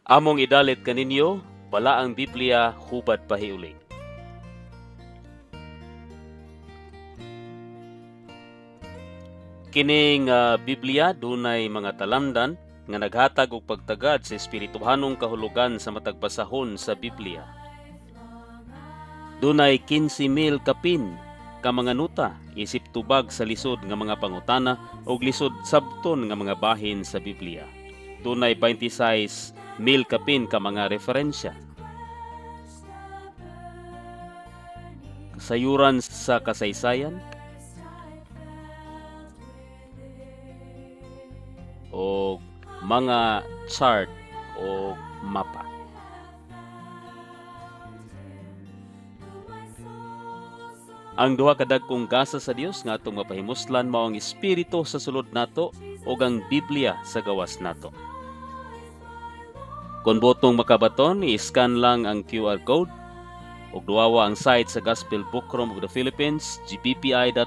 Among idalit kaninyo, bala ang Biblia hubad pahiuli. Kining Biblia dunay mga talamdan nga naghatag og pagtagad sa espirituhanong kahulugan sa matag basahon sa Biblia. Dunay 15,000 kapin ka mga nuta isip tubag sa lisod nga mga pangutana ug lisod sabton nga mga bahin sa Biblia. Dunay 26,000 kapin ka mga referensya. Kasayuran sa kasaysayan o mga chart o mapa. Ang duha ka dagkong gasa sa Dios nga atong mapahimuslan mao ang espiritu sa sulod nato ug ang Biblia sa gawas nato. Kung botong makabaton, i-scan lang ang QR code ug duwawa ang site sa Gospel Book Room of the Philippines, gbpi.org.ph.